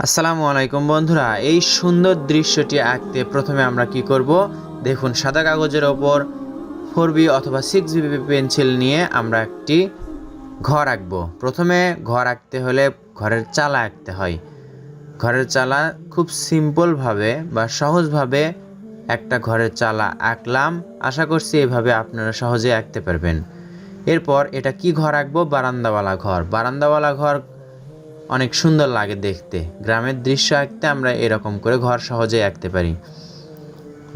আসসালামু আলাইকুম বন্ধুরা, এই সুন্দর দৃশ্যটি আঁকতে প্রথমে আমরা কি করব? দেখুন, সাদা কাগজের ওপর 4B অথবা 6B পেন্সিল নিয়ে আমরা একটি ঘর আঁকবো। প্রথমে ঘর আঁকতে হলে ঘরের চালা আঁকতে হয়। ঘরের চালা খুব সিম্পলভাবে বা সহজভাবে একটা ঘরের চালা আঁকলাম। আশা করছি এভাবে আপনারা সহজে আঁকতে পারবেন। এরপর এটা কি ঘর আঁকবো? বারান্দাওয়ালা ঘর। বারান্দাওয়ালা ঘর অনেক সুন্দর লাগে দেখতে। গ্রামের দৃশ্য আঁকতে আমরা এরকম করে ঘর সহজেই আঁকতে পারি।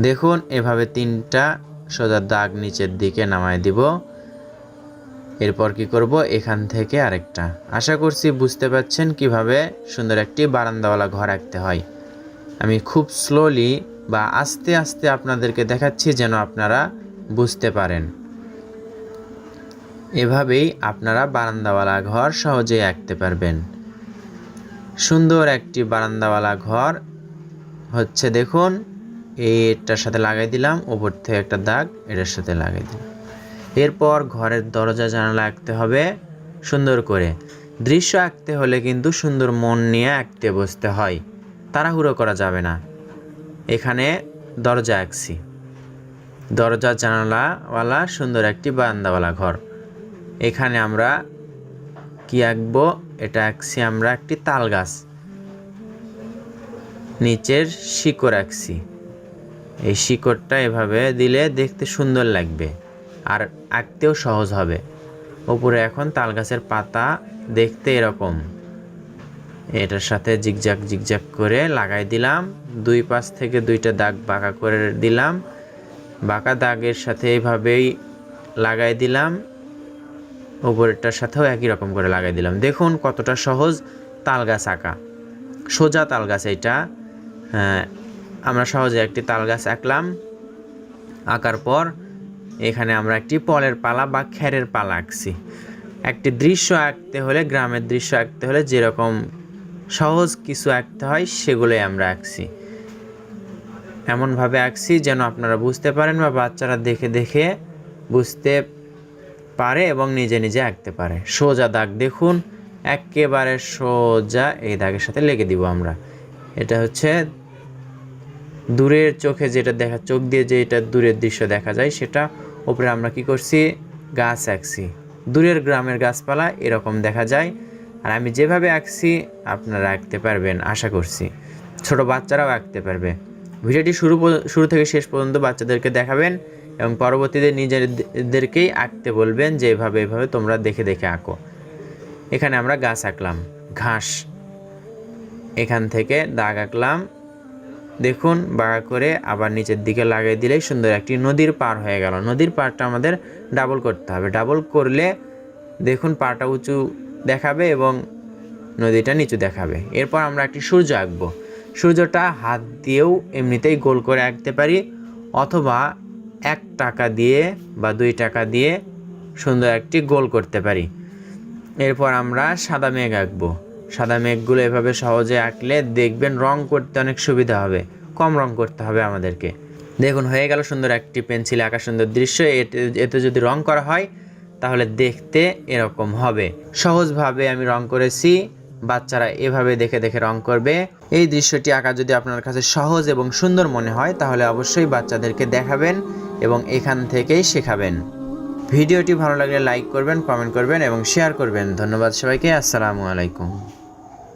দেখুন, এভাবে 3টা সোজা দাগ নিচের দিকে নামায় দিব। এরপর কি করব? এখান থেকে আরেকটা। আশা করছি বুঝতে পারছেন কিভাবে সুন্দর একটি বারান্দাওয়ালা ঘর আঁকতে হয়। আমি খুব স্লোলি বা আস্তে আস্তে আপনাদেরকে দেখাচ্ছি যেন আপনারা বুঝতে পারেন। এভাবেই আপনারা বারান্দাওয়ালা ঘর সহজেই আঁকতে পারবেন। সুন্দর একটি বারান্দাওয়ালা ঘর হচ্ছে, দেখুন এটার সাথে লাগাই দিলাম, উপর থেকে একটা দাগ এটার সাথে লাগাই দিলাম। এরপর ঘরের দরজা জানালা আঁকতে হবে সুন্দর করে। দৃশ্য আঁকতে হলে কিন্তু সুন্দর মন নিয়ে আঁকতে বসতে হয়, তাড়াহুড়ো করা যাবে না। এখানে দরজা আঁকছি, দরজা জানালাওয়ালা সুন্দর একটি বারান্দাওয়ালা ঘর। এখানে আমরা কি আঁকবো? এটা আঁকছি আমরা একটি তাল গাছ, নিচের শিকড় আঁকছি। এই শিকড়টা এভাবে দিলে দেখতে সুন্দর লাগবে আর আঁকতেও সহজ হবে। উপরে এখন তাল গাছের পাতা দেখতে এরকম, এটার সাথে জিগজাগ জিগজাগ করে লাগাই দিলাম। 2 পাশ থেকে 2টা দাগ বাঁকা করে দিলাম। বাঁকা দাগের সাথে এইভাবেই লাগাই দিলাম, উপরেরটার সাথেও একই রকম করে লাগাই দিলাম। দেখুন কতটা সহজ তাল গাছ আঁকা, সোজা তাল গাছ। এটা আমরা সহজে একটি তাল গাছ আঁকলাম। আঁকার পর এখানে আমরা একটি পলের পালা বা খেরের পালা আঁকছি। একটি দৃশ্য আঁকতে হলে, গ্রামের দৃশ্য আঁকতে হলে যেরকম সহজ কিছু আঁকতে হয় সেগুলোই আমরা আঁকছি। এমনভাবে আঁকছি যেন আপনারা বুঝতে পারেন বা বাচ্চারা দেখে দেখে বুঝতে পারে এবং নিজে নিজে আঁকতে পারে। সোজা দাগ দেখুন, একেবারে সোজা এই দাগের সাথে লেগে দিব আমরা। এটা হচ্ছে দূরের চোখে যেটা দেখা, চোখ দিয়ে যেটা দূরের দৃশ্য দেখা যায় সেটা। উপরে আমরা কি করছি? গাছ আঁকছি। দূরের গ্রামের গাছপালা এরকম দেখা যায়। আর আমি যেভাবে আঁকছি আপনারা আঁকতে পারবেন আশা করছি, ছোট বাচ্চারাও আঁকতে পারবে। ভিডিওটি শুরু থেকে শেষ পর্যন্ত বাচ্চাদেরকে দেখাবেন এবং পরবর্তীতে নিজেদেরকেই আঁকতে বলবেন যে এভাবে তোমরা দেখে দেখে আঁকো। এখানে আমরা গাছ আঁকলাম, ঘাস, এখান থেকে দাগ আঁকলাম। দেখুন বাঁকা করে আবার নিচের দিকে লাগিয়ে দিলেই সুন্দর একটি নদীর পার হয়ে গেল। নদীর পাড়টা আমাদের ডাবল করতে হবে। ডাবল করলে দেখুন পাড়টা উঁচু দেখাবে এবং নদীটা নিচু দেখাবে। এরপর আমরা একটি সূর্য আঁকবো। সূর্যটা হাত দিয়েও এমনিতেই গোল করে আঁকতে পারি, অথবা 1 টাকা দিয়ে বা 2 টাকা দিয়ে সুন্দর একটি গোল করতে পারি। এরপর আমরা সাদা মেঘ আঁকবো। সাদা মেঘগুলো এভাবে সহজে আঁকলে দেখবেন রং করতে অনেক সুবিধা হবে, কম রং করতে হবে আমাদেরকে। দেখুন হয়ে গেল সুন্দর একটি পেন্সিলে আঁকা সুন্দর দৃশ্য। এতে যদি রং করা হয় তাহলে দেখতে এরকম হবে। সহজভাবে আমি রং করেছি, বাচ্চারা এভাবে দেখে দেখে রং করবে। এই দৃশ্যটি আঁকা যদি আপনার কাছে সহজ এবং সুন্দর মনে হয় তাহলে অবশ্যই বাচ্চাদেরকে দেখাবেন এবং এখান থেকেই শেখাবেন। ভিডিওটি ভালো লাগলে লাইক করবেন, কমেন্ট করবেন এবং শেয়ার করবেন। ধন্যবাদ সবাইকে। আসসালামু আলাইকুম।